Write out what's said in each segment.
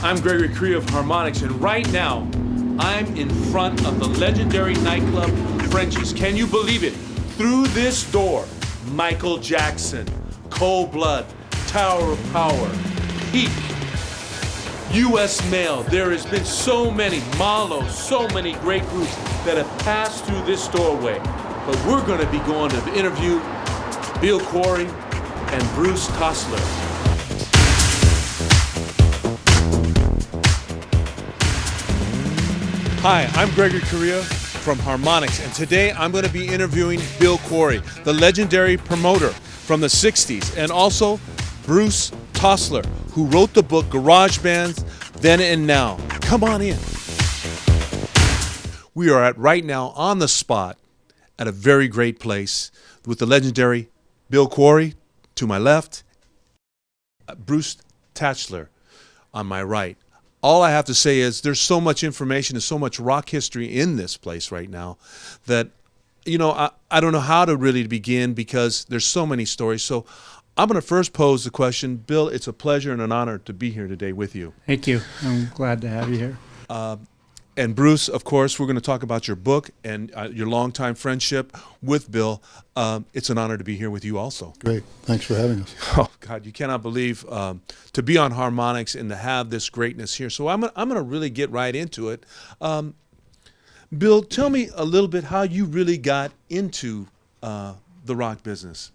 I'm Gregory Correa of Harmonics, and right now, I'm in front of the legendary nightclub Frenchie's. Can you believe it? Through this door, Michael Jackson, Cold Blood, Tower of Power, Peak, U.S. Mail. There has been so many, Malo, so many great groups that have passed through this doorway. But we're going to be going to interview Bill Quarry and Bruce Tahsler. Hi, I'm Gregory Correa from Harmonics, and today I'm going to be interviewing Bill Quarry, the legendary promoter from the 60s, and also Bruce Tahsler, who wrote the book Garage Bands Then and Now. Come on in. We are right now on the spot at a very great place with the legendary Bill Quarry to my left, Bruce Tahsler on my right. All I have to say is there's so much information and so much rock history in this place right now that, I don't know how to really begin because there's so many stories. So I'm going to first pose the question. Bill, it's a pleasure and an honor to be here today with you. Thank you. I'm glad to have you here. And Bruce, of course, we're going to talk about your book and your longtime friendship with Bill. It's an honor to be here with you also. Great. Thanks for having us. Oh, God, you cannot believe to be on Harmonics and to have this greatness here. So I'm going to really get right into it. Bill, tell me a little bit how you really got into the rock business.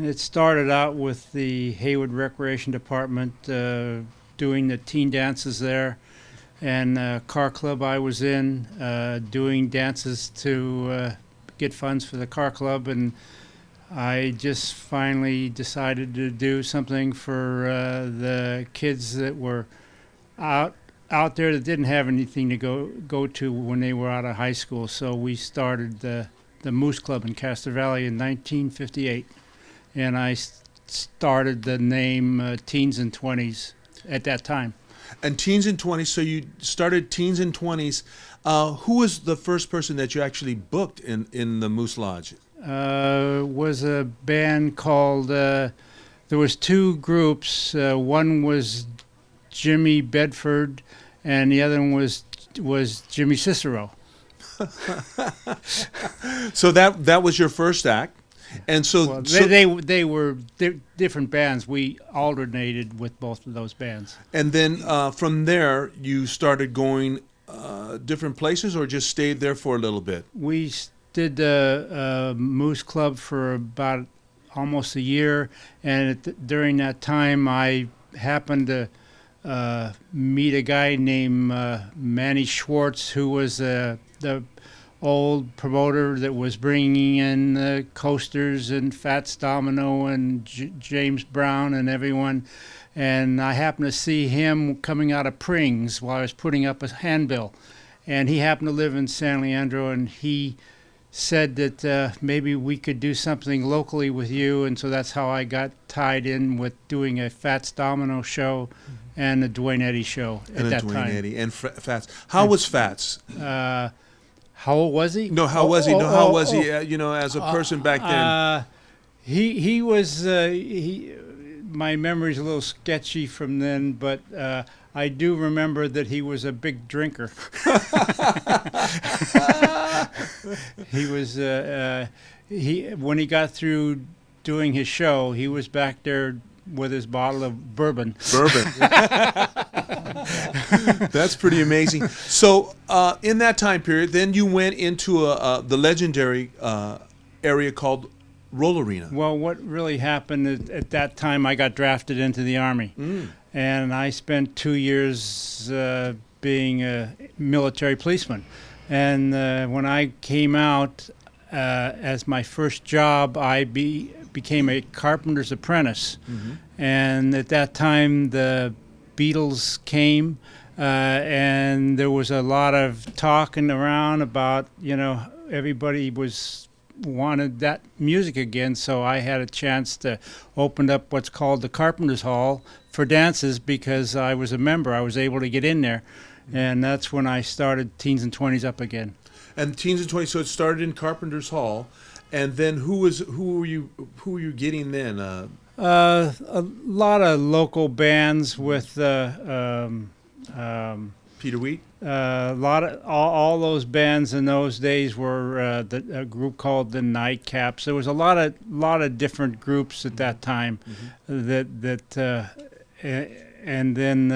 It started out with the Haywood Recreation Department doing the teen dances there. And car club I was in, doing dances to get funds for the car club, and I just finally decided to do something for the kids that were out there that didn't have anything to go to when they were out of high school. So we started the Moose Club in Castro Valley in 1958, and I started the name Teens and 20s at that time. And Teens and 20s, so you started Teens and 20s. Who was the first person that you actually booked in the Moose Lodge? Was a band called, there was two groups. One was Jimmy Bedford, and the other one was Jimmy Cicero. So that was your first act? And so, they were different bands. We alternated with both of those bands. And then from there, you started going different places, or just stayed there for a little bit? We did the Moose Club for about almost a year, and during that time, I happened to meet a guy named Manny Schwartz, who was the old promoter that was bringing in the Coasters and Fats Domino and James Brown and everyone. And I happened to see him coming out of Prings while I was putting up a handbill. And he happened to live in San Leandro, and he said that maybe we could do something locally with you. And so that's how I got tied in with doing a Fats Domino show and a Duane Eddy show at that time. And Eddy and Fats. How was Fats? How old was he? No, how was he? How was he? As a person back then. He was. My memory's a little sketchy from then, but I do remember that he was a big drinker. He was. When he got through doing his show, he was back there with his bottle of bourbon. That's pretty amazing. So in that time period, then you went into the legendary area called Roll Arena. Well, what really happened at that time, I got drafted into the Army. And I spent 2 years being a military policeman. And when I came out as my first job, I became a carpenter's apprentice. And at that time, the Beatles came, and there was a lot of talking around about, everybody wanted that music again. So I had a chance to open up what's called the Carpenter's Hall for dances because I was a member. I was able to get in there, and that's when I started Teens and 20s up again. And Teens and 20s, so it started in Carpenter's Hall, and then who were you getting then? A lot of local bands with Peter Wheat? A lot of all those bands in those days were a group called the Nightcaps. There was a lot of different groups at that time. And then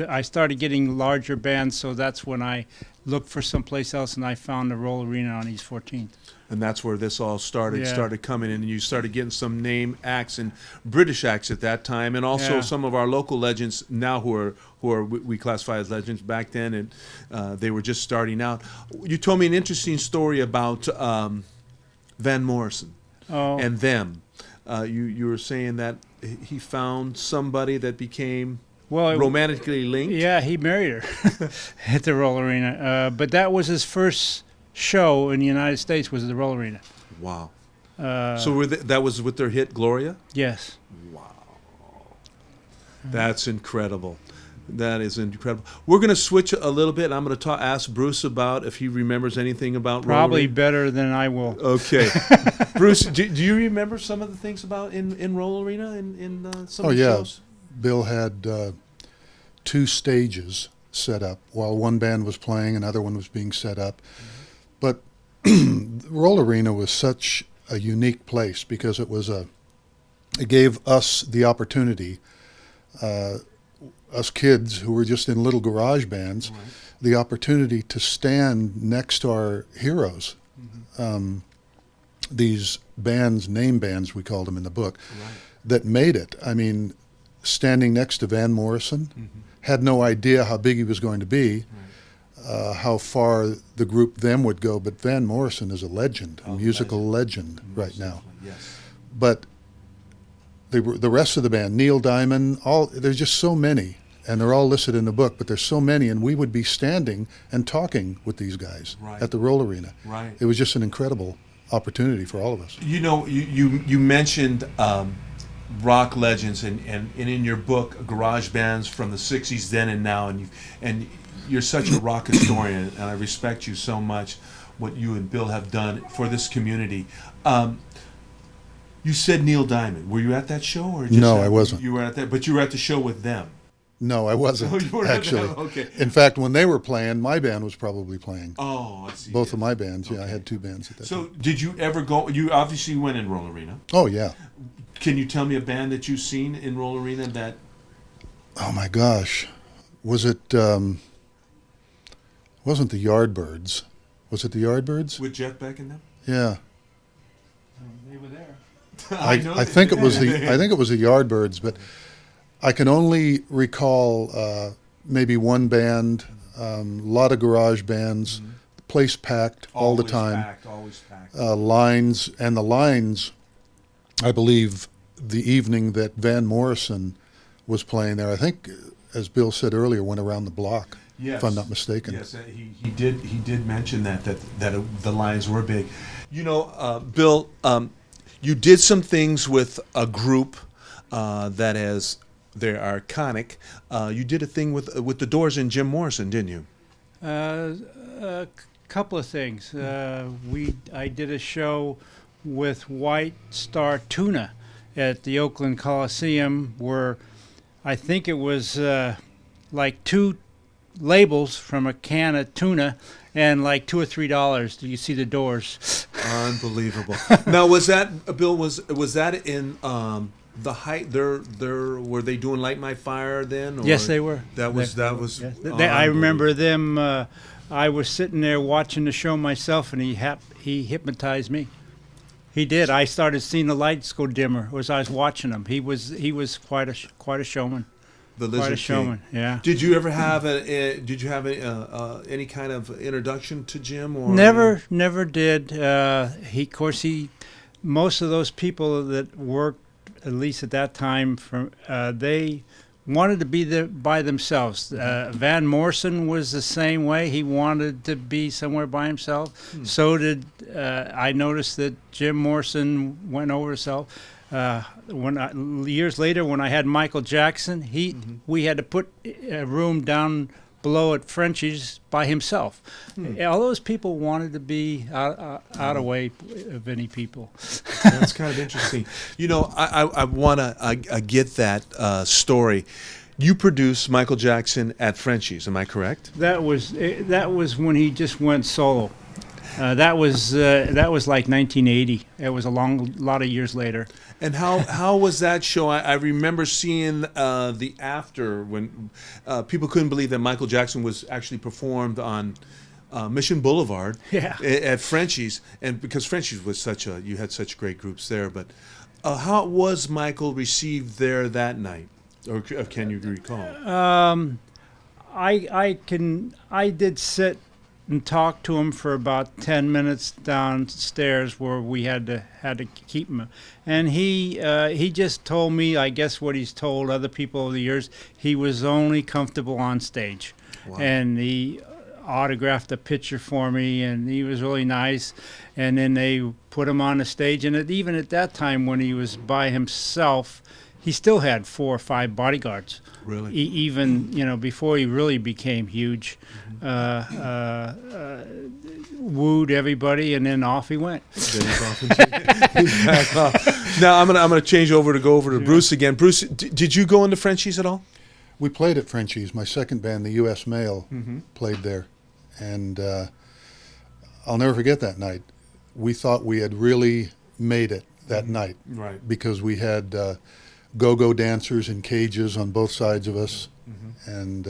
I started getting larger bands, so that's when I looked for someplace else, and I found the Roll Arena on East 14th. And that's where this all started. Yeah. Started coming in, and you started getting some name acts and British acts at that time, and also Yeah. some of our local legends now who are we classify as legends back then, and they were just starting out. You told me an interesting story about Van Morrison and them. You were saying that he found somebody that became romantically linked. Yeah, he married her at the Roll Arena. But that was his first show in the United States, was the Roll Arena. Wow. So that was with their hit Gloria? Yes. Wow. That's incredible. That is incredible. We're going to switch a little bit. I'm going to ask Bruce about if he remembers anything about Probably Roll Arena. better than I will. Okay. Bruce, do you remember some of the things about in Roll Arena in some of the shows? Bill had 2 stages set up while one band was playing, another one was being set up. But Roll Arena was such a unique place because it gave us the opportunity, us kids who were just in little garage bands, the opportunity to stand next to our heroes. These bands, name bands we called them in the book, that made it. I mean, standing next to Van Morrison, had no idea how big he was going to be, how far the group them would go, but Van Morrison is a legend, a musical legend right now. Yes. But the rest of the band, Neil Diamond, there's just so many, and they're all listed in the book, but there's so many, and we would be standing and talking with these guys at the Roll Arena. Right. It was just an incredible opportunity for all of us. You know, you mentioned rock legends, and in your book, garage bands from the 60s then and now, and you're such a rock historian, and I respect you so much, what you and Bill have done for this community. You said Neil Diamond. Were you at that show? Or just No, I wasn't. You were at that, but you were at the show with them. No, I wasn't, Oh, you weren't at actually. that? Okay. In fact, when they were playing, my band was probably playing. Oh, I see. Both yes. of my bands, yeah, I Okay. had 2 bands at that So time. did you ever go, you obviously went in Roll Arena. Oh, yeah. Can you tell me a band that you've seen in Roll Arena that... Oh, my gosh. Was it, wasn't the Yardbirds? Was it the Yardbirds? With Jeff Beck and them? Yeah. They were there. I think it was the Yardbirds, but I can only recall maybe one band, a lot of garage bands, the place packed all the time. Always packed. Lines, and the lines, I believe, the evening that Van Morrison was playing there, I think, as Bill said earlier, went around the block, Yes. if I'm not mistaken. Yes, he did mention that the lines were big. You know, Bill, you did some things with a group they're iconic. You did a thing with the Doors and Jim Morrison, didn't you? A couple of things. I did a show with White Star Tuna at the Oakland Coliseum, where I think it was like 2 labels from a can of tuna and like $2 or $3. Do you see the Doors? Unbelievable. Now, was that, Bill? Was that in the height? Were they doing Light My Fire then? Or Yes, they were. That was. Yes. I remember them. I was sitting there watching the show myself, and he hypnotized me. He did. I started seeing the lights go dimmer as I was watching him. He was quite a showman. The Quite a Lizard showman. King. Yeah. Did you ever have any kind of introduction to Jim? Or Never did. Most of those people that worked, at least at that time, they wanted to be there by themselves. Van Morrison was the same way. He wanted to be somewhere by himself. So did I noticed that Jim Morrison went over himself. Years later, when I had Michael Jackson, we had to put a room down below at Frenchie's by himself. All those people wanted to be out of way of any people. That's kind of interesting. You know, I want to get that story. you produced Michael Jackson at Frenchie's, am I correct? That was when he just went solo. That was like 1980. It was a lot of years later. And how was that show? I remember seeing the after when people couldn't believe that Michael Jackson was actually performed on Mission Boulevard at Frenchie's, and because Frenchie's was you had such great groups there. But how was Michael received there that night, or can you recall? I did sit and talk to him for about 10 minutes downstairs where we had to keep him, and he just told me, I guess what he's told other people over the years, he was only comfortable on stage. Wow. And he autographed a picture for me, and he was really nice. And then they put him on the stage, and even at that time when he was by himself, he still had 4 or 5 bodyguards. Really? Even before he really became huge, wooed everybody, and then off he went. Now I'm gonna change over to Bruce again. Bruce, did you go into Frenchie's at all? We played at Frenchie's. My second band, the U.S. Mail, played there, and I'll never forget that night. We thought we had really made it that night, right? Because we had go-go dancers in cages on both sides of us, and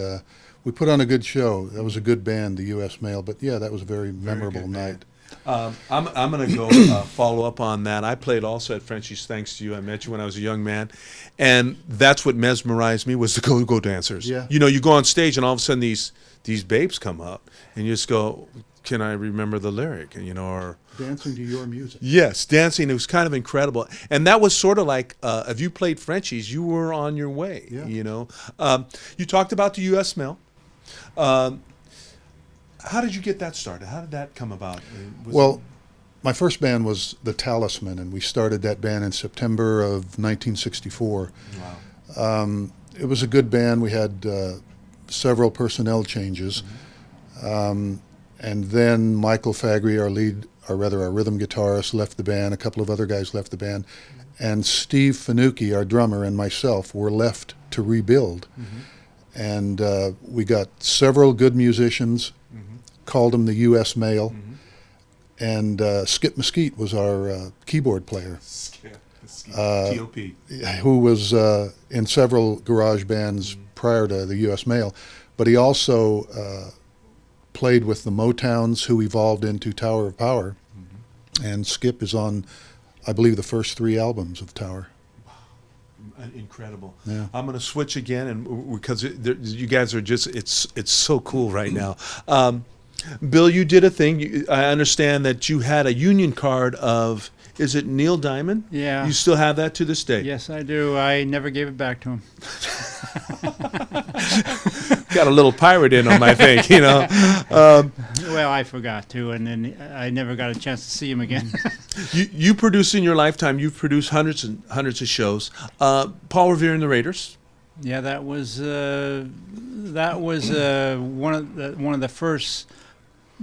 we put on a good show. That was a good band, the U.S. Mail. But yeah, that was a very memorable night. I'm going to go follow up on that. I played also at Frenchie's, thanks to you. I met you when I was a young man, and that's what mesmerized me was the go-go dancers. Yeah. You go on stage, and all of a sudden these babes come up, and you just go, "Can I remember the lyric?" And or dancing to your music. Yes, dancing. It was kind of incredible, and that was sort of like if you played Frenchie's, you were on your way. Yeah. You talked about the U.S. Mail. How did you get that started? How did that come about? My first band was the Talisman, and we started that band in September of 1964. Wow. It was a good band. We had several personnel changes. And then Michael Fagry, our rhythm guitarist, left the band. A couple of other guys left the band. And Steve Finucchi, our drummer, and myself were left to rebuild. And we got several good musicians, called them the U.S. Mail. And Skip Mesquite was our keyboard player. T.O.P. Who was in several garage bands prior to the U.S. Mail. But he also played with the Motowns, who evolved into Tower of Power. And Skip is on, I believe, the first 3 albums of Tower. Incredible. Yeah. I'm going to switch again, and because you guys are it's so cool right now. Bill, you did a thing. I understand that you had a union card of, is it Neil Diamond? Yeah. You still have that to this day? Yes, I do. I never gave it back to him. Got a little pirate in him, I think, Well, I forgot to, and then I never got a chance to see him again. You produce in your lifetime, you've produced hundreds and hundreds of shows. Paul Revere and the Raiders. Yeah, that was one of the first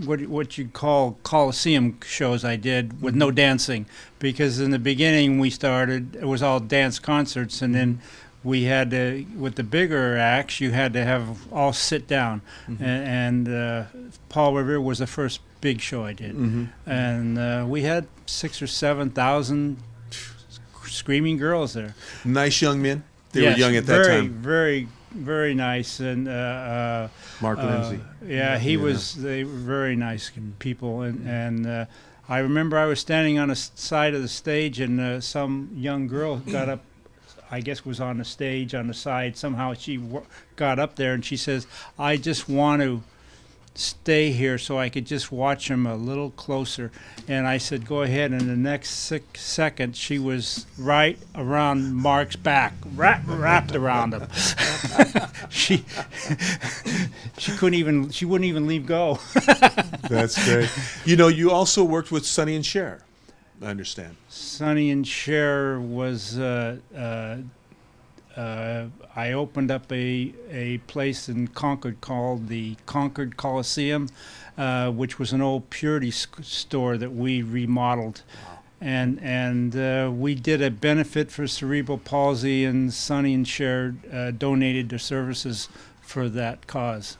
what you call Coliseum shows I did with no dancing, because in the beginning it was all dance concerts, and then we had to, with the bigger acts, you had to have all sit down, and Paul Revere was the first big show I did, and we had 6,000 or 7,000 screaming girls there. Nice young men. They were young at that time. Very, very nice, and Mark Lindsay. Yeah, they were very nice people, and I remember I was standing on the side of the stage, and some young girl got up. I guess was on the stage on the side. Somehow she got up there, and she says, "I just want to stay here so I could just watch him a little closer." And I said, "Go ahead." And the next second, she was right around Mark's back, wrapped around him. She wouldn't even leave go. That's great. You also worked with Sonny and Cher, I understand. Sonny and Cher was. I opened up a place in Concord called the Concord Coliseum, which was an old Purity store that we remodeled. and we did a benefit for cerebral palsy, and Sonny and Cher donated their services for that cause.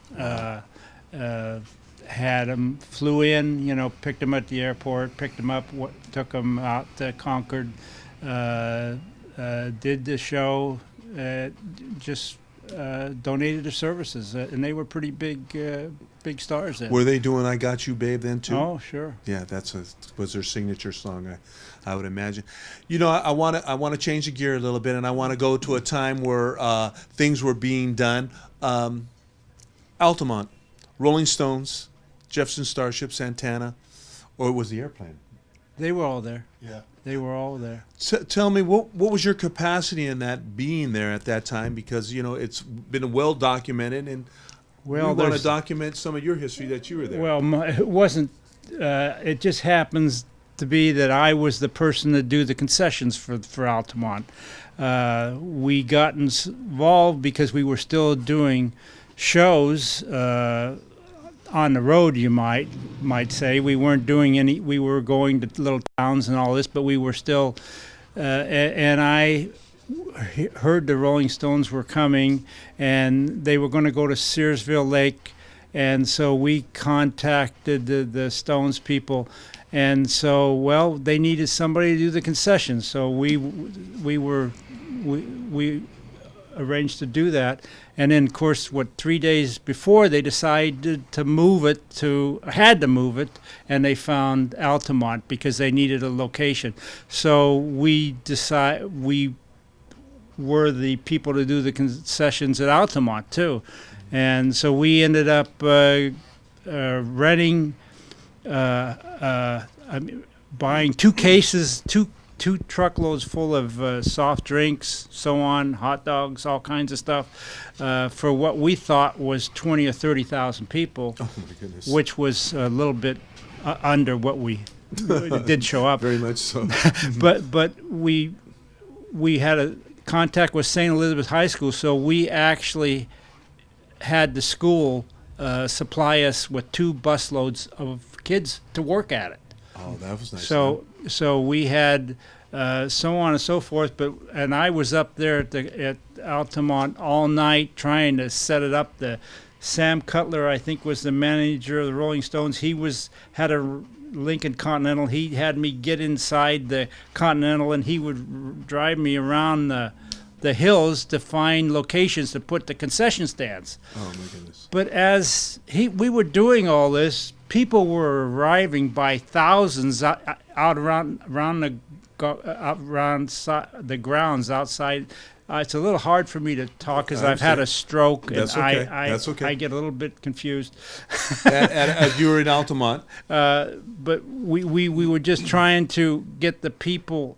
Had them, flew in, picked them at the airport, picked them up, took them out to Concord, did the show, just donated their services, and they were pretty big stars then. Were they doing "I Got You, Babe" then too? Oh, sure. Yeah, was their signature song, I would imagine. I want to change the gear a little bit, and I want to go to a time where things were being done. Altamont, Rolling Stones, Jefferson Starship, Santana, or it was the Airplane? They were all there. Yeah. They were all there. Tell me, what was your capacity in that, being there at that time? Because, it's been well documented, and we want to document some of your history that you were there. Well, it wasn't, it just happens to be that I was the person to do the concessions for Altamont. We got involved because we were still doing shows on the road, you might say. We weren't doing any. We were going to little towns and all this, but we were still. And I heard the Rolling Stones were coming, and they were going to go to Searsville Lake, and so we contacted the Stones people, and so they needed somebody to do the concessions, so we arranged to do that. And then, of course, 3 days before, they decided to move it had to move it, and they found Altamont because they needed a location. So we were the people to do the concessions at Altamont too. And so we ended up renting, buying two truckloads full of soft drinks, so on, hot dogs, all kinds of stuff, for what we thought was 20 or 30,000 people. Oh my goodness! Which was a little bit under what we did show up. Very much so. but we had a contact with St. Elizabeth High School, so we actually had the school supply us with 2 busloads of kids to work at it. Oh, that was nice. So we had so on and so forth, and I was up there at Altamont all night trying to set it up. Sam Cutler, I think, was the manager of the Rolling Stones. He had a Lincoln Continental. He had me get inside the Continental, and he would drive me around the hills to find locations to put the concession stands. Oh my goodness! But as we were doing all this, people were arriving by thousands out around the grounds outside. It's a little hard for me to talk because I've had a stroke, and That's okay. That's okay. I get a little bit confused. You were in Altamont. But we were just trying to get the people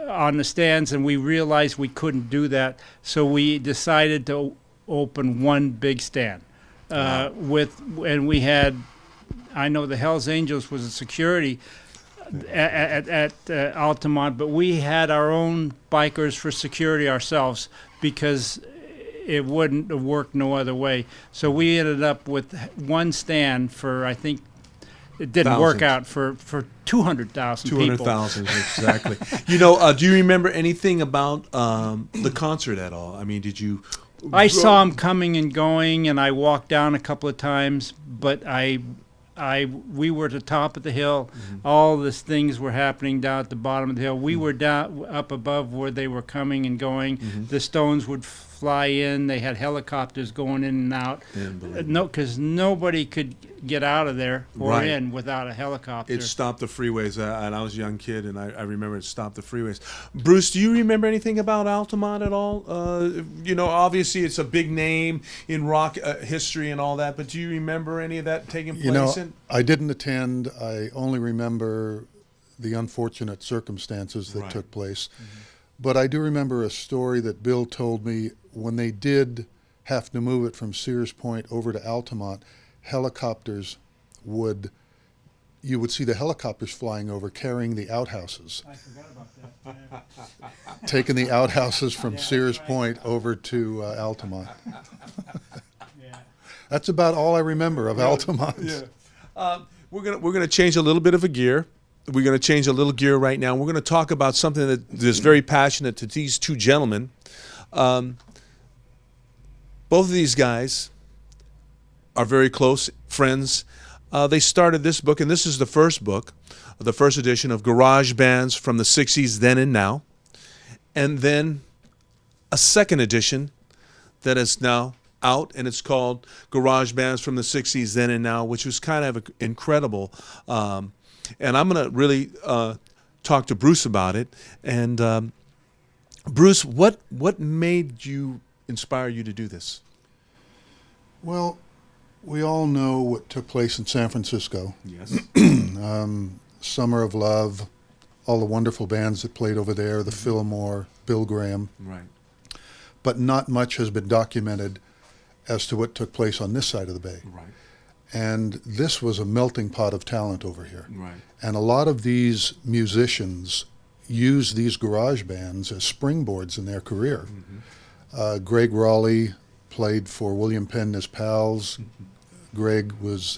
on the stands, and we realized we couldn't do that, so we decided to open one big stand. And we had, I know the Hells Angels was a security at Altamont, but we had our own bikers for security ourselves because it wouldn't have worked no other way. So we ended up with one stand for, I think, it didn't work out for 200,000 people. 200,000, exactly. Do you remember anything about the concert at all? I mean, did you? I saw him coming and going, and I walked down a couple of times, but we were at the top of the hill. Mm-hmm. All these things were happening down at the bottom of the hill. We were down up above where they were coming and going. Mm-hmm. The Stones would fly in. They had helicopters going in and out. No, because nobody could get out of there or in without a helicopter. It stopped the freeways, and I was a young kid, and I remember it stopped the freeways. Bruce, do you remember anything about Altamont at all? Obviously it's a big name in rock history and all that, but do you remember any of that taking place? I didn't attend. I only remember the unfortunate circumstances that took place. Mm-hmm. But I do remember a story that Bill told me when they did have to move it from Sears Point over to Altamont. Helicopters you would see the helicopters flying over carrying the outhouses. I forgot about that. Taking the outhouses from Sears Point over to Altamont. Yeah. That's about all I remember of Altamont. Yeah. We're gonna change a little bit of a gear. We're gonna change a little gear right now. We're gonna talk about something that is very passionate to these two gentlemen. Both of these guys are very close friends. They started this book, and this is the first book, the first edition of Garage Bands from the 60s, Then and Now. And then a second edition that is now out, and it's called Garage Bands from the 60s, Then and Now, which was kind of incredible. And I'm going to really talk to Bruce about it. And Bruce, what made you inspire you to do this? Well, we all know what took place in San Francisco. Yes. Summer of Love, all the wonderful bands that played over there, the Fillmore, Bill Graham. Right. But not much has been documented as to what took place on this side of the bay. Right. And this was a melting pot of talent over here. Right. And a lot of these musicians use these garage bands as springboards in their career. Greg Raleigh played for William Penn and his pals. Greg was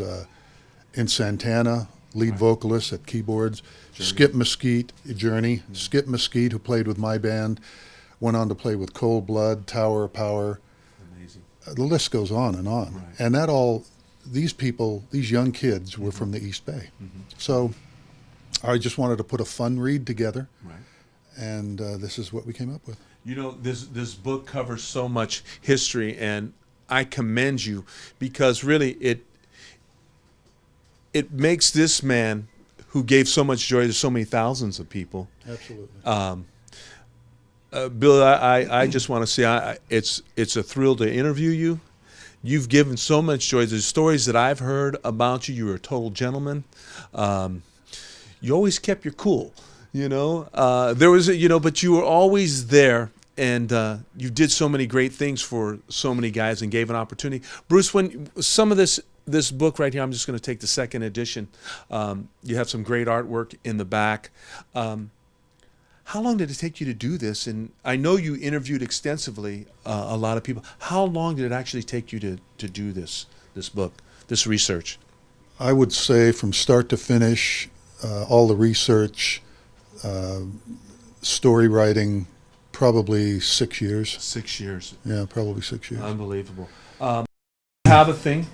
in Santana, lead vocalist at keyboards. Journey. Skip Mesquite, Journey. Skip Mesquite, who played with my band, went on to play with Cold Blood, Tower of Power. Amazing. The list goes on and on. Right. And that all, these people, these young kids were from the East Bay. So I just wanted to put a fun read together. Right. And this is what we came up with. You know, this book covers so much history, and I commend you because really it makes this man who gave so much joy to so many thousands of people. Absolutely. Bill, I just want to say it's a thrill to interview you. You've given so much joy. The stories that I've heard about you, you're a total gentleman. You always kept your cool, you know. There was, but you were always there, and you did so many great things for so many guys and gave an opportunity. Bruce, when some of this book right here, I'm just going to take the second edition. You have some great artwork in the back. How long did it take you to do this? And I know you interviewed extensively a lot of people. How long did it actually take you to do this book, this research? I would say from start to finish, all the research, story writing, probably 6 years. 6 years. Yeah, probably 6 years. Unbelievable. Have a thing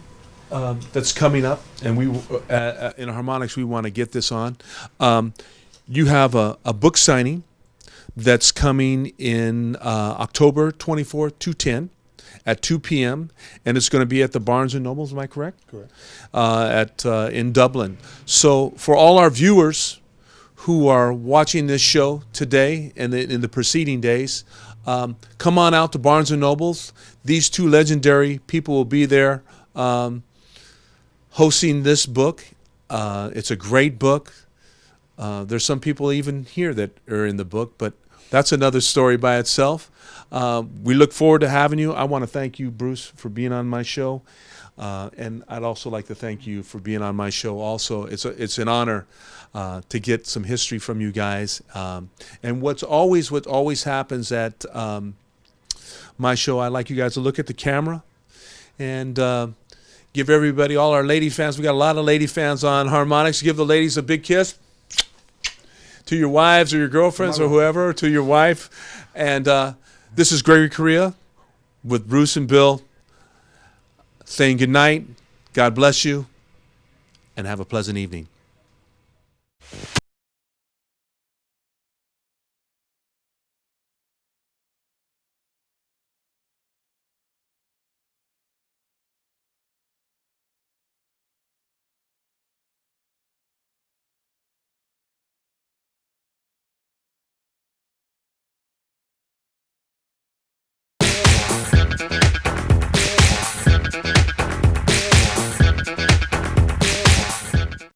that's coming up, and we in Harmonics we want to get this on. You have a book signing that's coming in October 24th, 2010 at 2 p.m., and it's going to be at the Barnes & Nobles, am I correct? Correct. In Dublin. So for all our viewers who are watching this show today and in the preceding days, come on out to Barnes & Nobles. These two legendary people will be there hosting this book. It's a great book. There's some people even here that are in the book, but that's another story by itself. We look forward to having you. I want to thank you, Bruce, for being on my show. And I'd also like to thank you for being on my show also. It's an honor to get some history from you guys. And what always happens at my show, I like you guys to look at the camera and give everybody, all our lady fans, we got a lot of lady fans on Harmonics, give the ladies a big kiss. To your wives or your girlfriends or whoever, to your wife. And this is Gregory Correa with Bruce and Bill saying good night, God bless you, and have a pleasant evening.